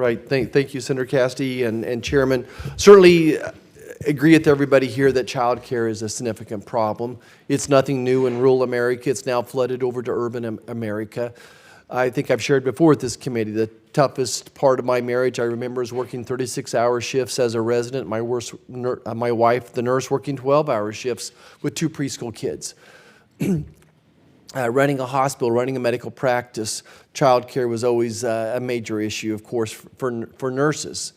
Right. Thank you, Senator Cassidy and Chairman. Certainly agree with everybody here that child care is a significant problem. It's nothing new in rural America. It's now flooded over to urban America. I think I've shared before with this committee, the toughest part of my marriage I remember is working 36-hour shifts as a resident. My wife, the nurse, working 12-hour shifts with 2 preschool kids. Running a hospital, running a medical practice, child care was always a major issue, of course, for nurses.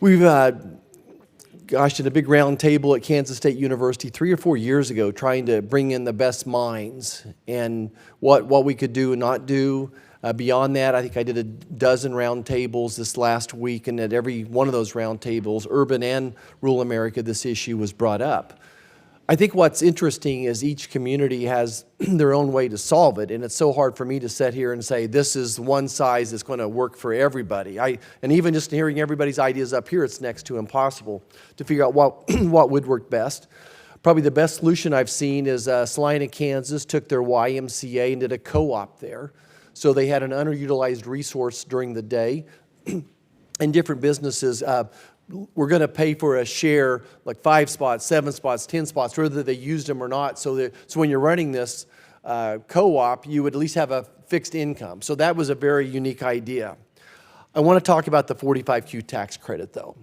We've did a big round table at Kansas State University 3 or 4 years ago trying to bring in the best minds and what we could do and not do. Beyond that, I think I did a dozen round tables this last week, and at every one of those round tables, urban and rural America, this issue was brought up. I think what's interesting is each community has their own way to solve it, and it's so hard for me to sit here and say this is one size that's going to work for everybody. And even just hearing everybody's ideas up here, it's next to impossible to figure out what would work best. Probably the best solution I've seen is Salina, Kansas took their YMCA and did a co-op there. So they had an underutilized resource during the day, and different businesses we're going to pay for a share, like 5 spots, 7 spots, 10 spots, whether they used them or not. So when you're running this co-op, you would at least have a fixed income. So that was a very unique idea. I want to talk about the 45Q tax credit, though.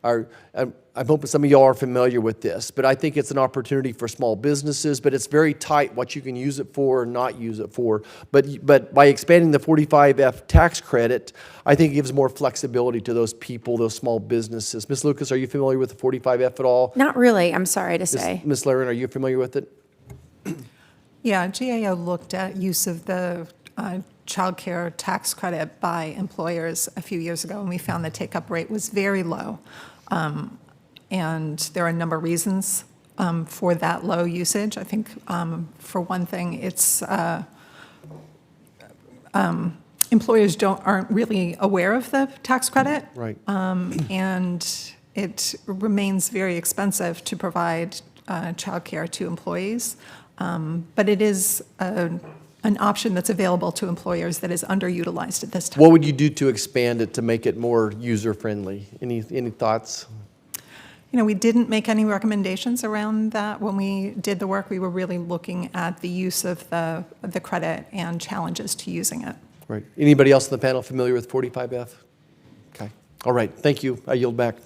I'm hoping some of y'all are familiar with this, but I think it's an opportunity for small businesses, but it's very tight what you can use it for or not use it for. But by expanding the 45F tax credit, I think it gives more flexibility to those people, those small businesses. Ms. Lucas, are you familiar with the 45F at all? Not really, I'm sorry to say. Ms. Laren, are you familiar with it? Yeah, GAO looked at use of the child care tax credit by employers a few years ago, and we found the take-up rate was very low. And there are a number of reasons for that low usage. I think, for one thing, it's employers aren't really aware of the tax credit. Right. And it remains very expensive to provide child care to employees. But it is an option that's available to employers that is underutilized at this time. What would you do to expand it to make it more user-friendly? Any thoughts? You know, we didn't make any recommendations around that. When we did the work, we were really looking at the use of the credit and challenges to using it. Right. Anybody else on the panel familiar with 45F? Okay. All right. Thank you. I yield back.